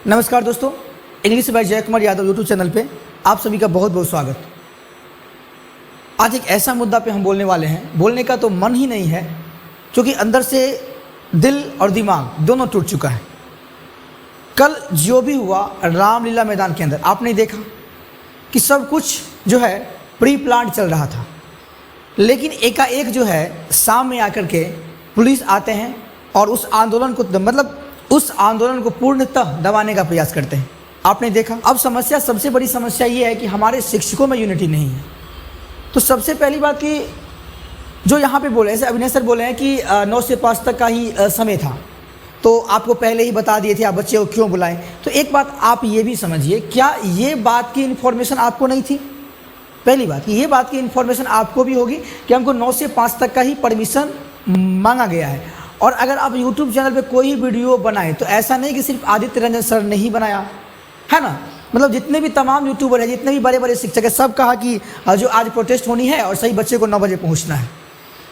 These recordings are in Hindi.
नमस्कार दोस्तों, इंग्लिश बाय जय कुमार यादव यूट्यूब चैनल पे आप सभी का बहुत बहुत स्वागत। आज एक ऐसा मुद्दा पे हम बोलने वाले हैं, बोलने का तो मन ही नहीं है क्योंकि अंदर से दिल और दिमाग दोनों टूट चुका है। कल जो भी हुआ रामलीला मैदान के अंदर, आपने देखा कि सब कुछ जो है प्री प्लान चल रहा था, लेकिन एकाएक जो है शाम में आकर के पुलिस आते हैं और उस आंदोलन को पूर्णतः दबाने का प्रयास करते हैं। आपने देखा। अब सबसे बड़ी समस्या ये है कि हमारे शिक्षकों में यूनिटी नहीं है। तो सबसे पहली बात कि जो यहाँ पे बोले, जैसे अभिनय सर बोले हैं कि 9 से 5 तक का ही समय था, तो आपको पहले ही बता दिए थे, आप बच्चे को क्यों बुलाएं। तो एक बात आप ये भी समझिए, क्या ये बात की इन्फॉर्मेशन आपको नहीं थी? पहली बात, ये बात की इन्फॉर्मेशन आपको भी होगी कि हमको 9 से 5 तक का ही परमिशन मांगा गया है। और अगर आप YouTube चैनल पे कोई वीडियो बनाए तो ऐसा नहीं कि सिर्फ आदित्य रंजन सर ने ही बनाया है ना, मतलब जितने भी तमाम यूट्यूबर हैं, जितने भी बड़े बड़े शिक्षक हैं, सब कहा कि जो आज प्रोटेस्ट होनी है और सही बच्चे को 9 बजे पहुंचना है।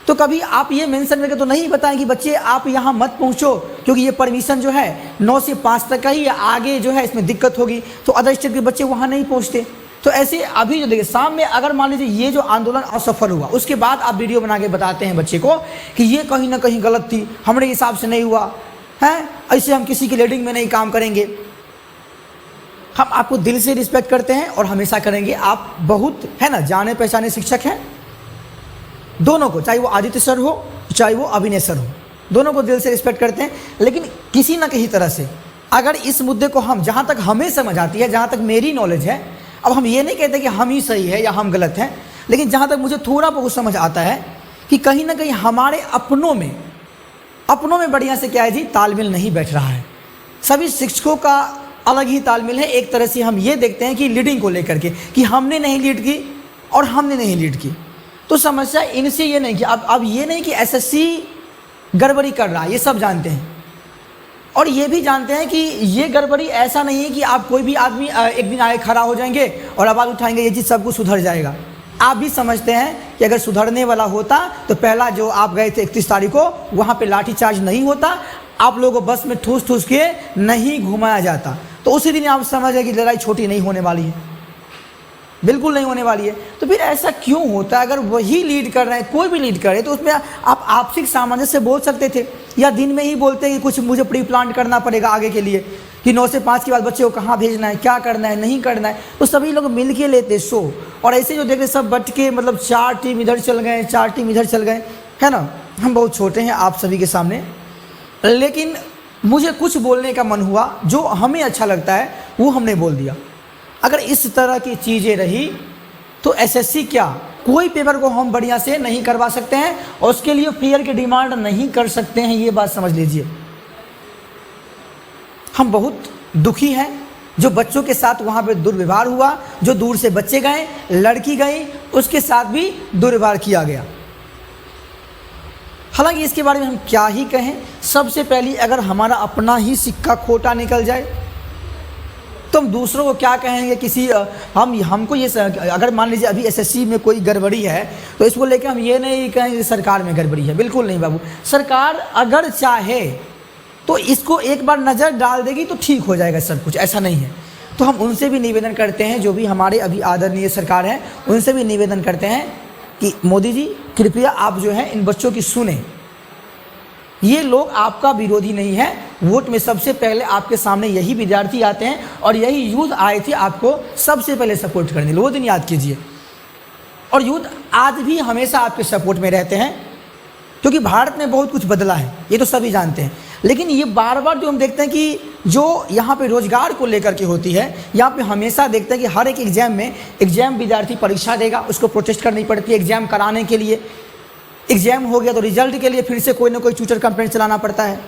तो कभी आप ये मेंशन करके तो नहीं बताएं कि बच्चे आप यहाँ मत पहुँचो क्योंकि ये परमिशन जो है 9 से 5 तक का ही, आगे जो है इसमें दिक्कत होगी, तो अदर स्टेट के बच्चे वहाँ नहीं पहुँचते। तो ऐसे अभी जो देखिए शाम में अगर मान लीजिए ये जो आंदोलन असफल हुआ, उसके बाद आप वीडियो बना के बताते हैं बच्चे को कि ये कहीं ना कहीं गलत थी, हमारे हिसाब से नहीं हुआ है, ऐसे हम किसी की लीडिंग में नहीं काम करेंगे। हम आपको दिल से रिस्पेक्ट करते हैं और हमेशा करेंगे। आप बहुत है ना जाने पहचाने शिक्षक हैं, दोनों को, चाहे वो आदित्य सर हो चाहे वो अभिनय सर हो, दोनों को दिल से रिस्पेक्ट करते हैं। लेकिन किसी ना किसी तरह से अगर इस मुद्दे को हम, जहाँ तक हमें समझ आती है, जहाँ तक मेरी नॉलेज है, अब हम ये नहीं कहते कि हम ही सही है या हम गलत हैं, लेकिन जहाँ तक मुझे थोड़ा बहुत समझ आता है कि कहीं ना कहीं हमारे अपनों में बढ़िया से क्या है जी, तालमेल नहीं बैठ रहा है। सभी शिक्षकों का अलग ही तालमेल है। एक तरह से हम ये देखते हैं कि लीडिंग को लेकर के कि हमने नहीं लीड की और हमने नहीं लीड की। तो समस्या इनसे ये नहीं कि अब ये नहीं कि एसएससी गड़बड़ी कर रहा है, ये सब जानते हैं। और ये भी जानते हैं कि ये गड़बड़ी ऐसा नहीं है कि आप कोई भी आदमी एक दिन आए खड़ा हो जाएंगे और आवाज़ उठाएंगे ये चीज़ सब कुछ सुधर जाएगा। आप भी समझते हैं कि अगर सुधरने वाला होता तो पहला जो आप गए थे 31 तारीख को, वहाँ पे लाठीचार्ज नहीं होता, आप लोगों को बस में ठूस के नहीं घुमाया जाता। तो उसी दिन आप समझ गए कि लड़ाई छोटी नहीं होने वाली है, बिल्कुल नहीं होने वाली है। तो फिर ऐसा क्यों होता है? अगर वही लीड कर रहे हैं, कोई भी लीड करे, तो उसमें आप आपसी सामंजस्य बोल सकते थे, या दिन में ही बोलते हैं कि कुछ मुझे प्री प्लान करना पड़ेगा आगे के लिए कि 9 से 5 के बाद बच्चे को कहाँ भेजना है, क्या करना है, नहीं करना है। तो सभी लोग मिल के लेते शो। और ऐसे जो देखते सब बट के, मतलब 4 टीम इधर चल गए, 4 टीम इधर चल गए, है ना। हम बहुत छोटे हैं आप सभी के सामने, लेकिन मुझे कुछ बोलने का मन हुआ, जो हमें अच्छा लगता है वो हमने बोल दिया। अगर इस तरह की चीज़ें रही तो एसएससी क्या, कोई पेपर को हम बढ़िया से नहीं करवा सकते हैं और उसके लिए फेयर की डिमांड नहीं कर सकते हैं। ये बात समझ लीजिए। हम बहुत दुखी हैं जो बच्चों के साथ वहाँ पे दुर्व्यवहार हुआ, जो दूर से बच्चे गए, लड़की गई, उसके साथ भी दुर्व्यवहार किया गया। हालांकि इसके बारे में हम क्या ही कहें। सबसे पहले अगर हमारा अपना ही सिक्का खोटा निकल जाए तो हम दूसरों को क्या कहेंगे। किसी हमको ये, अगर मान लीजिए अभी एसएससी में कोई गड़बड़ी है तो इसको लेकर हम ये नहीं कहेंगे कि सरकार में गड़बड़ी है, बिल्कुल नहीं बाबू। सरकार अगर चाहे तो इसको एक बार नज़र डाल देगी तो ठीक हो जाएगा सब कुछ, ऐसा नहीं है। तो हम उनसे भी निवेदन करते हैं, जो भी हमारे अभी आदरणीय सरकार है, उनसे भी निवेदन करते हैं कि मोदी जी कृपया आप जो है इन बच्चों की सुने। ये लोग आपका विरोधी नहीं है। वोट में सबसे पहले आपके सामने यही विद्यार्थी आते हैं और यही यूथ आए थे आपको सबसे पहले सपोर्ट करने। वो दिन याद कीजिए। और यूथ आज भी हमेशा आपके सपोर्ट में रहते हैं, क्योंकि भारत में बहुत कुछ बदला है, ये तो सभी जानते हैं। लेकिन ये बार बार जो हम देखते हैं कि जो यहाँ पे रोजगार को लेकर के होती है, यहाँ पे हमेशा देखते हैं कि हर एक एग्जाम विद्यार्थी परीक्षा देगा, उसको प्रोटेस्ट करनी पड़ती है एग्जाम कराने के लिए। एग्जाम हो गया तो रिजल्ट के लिए फिर से कोई ना कोई ट्विटर कैंपेन चलाना पड़ता है।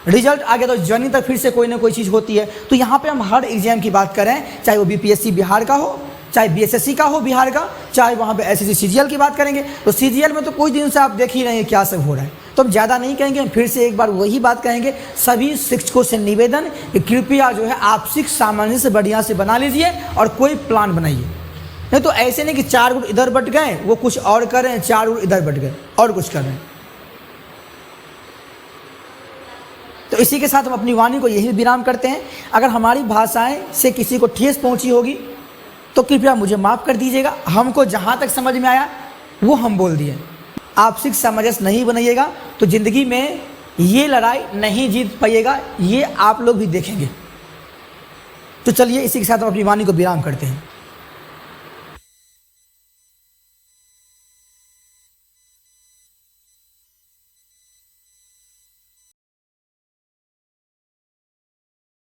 रिजल्ट आ गया तो ज्वाइनिंग तक फिर से कोई ना कोई चीज़ होती है। तो यहाँ पे हम हर एग्जाम की बात करें, चाहे वो बीपीएससी बिहार का हो, चाहे बीएसएससी का हो बिहार का, चाहे वहाँ पे एसएससी सीजीएल की बात करेंगे, तो सीजीएल में तो कुछ दिन से आप देख ही रहे हैं क्या सब हो रहा है। तो हम ज़्यादा नहीं कहेंगे, हम फिर से एक बार वही बात कहेंगे। सभी शिक्षकों से निवेदन कि कृपया जो है आपसी सामंजस्य बढ़िया से बना लीजिए और कोई प्लान बनाइए। नहीं तो ऐसे नहीं कि 4 गुट इधर बट गए, वो कुछ और कर रहे हैं, 4 गुट इधर बट गए और कुछ कर रहे हैं। तो इसी के साथ हम अपनी वाणी को यही विराम करते हैं। अगर हमारी भाषाएं से किसी को ठेस पहुंची होगी तो कृपया मुझे माफ़ कर दीजिएगा। हमको जहाँ तक समझ में आया वो हम बोल दिए। आपसी सामंजस्य नहीं बनाइएगा तो ज़िंदगी में ये लड़ाई नहीं जीत पाइएगा, ये आप लोग भी देखेंगे। तो चलिए इसी के साथ हम अपनी वाणी को विराम करते हैं।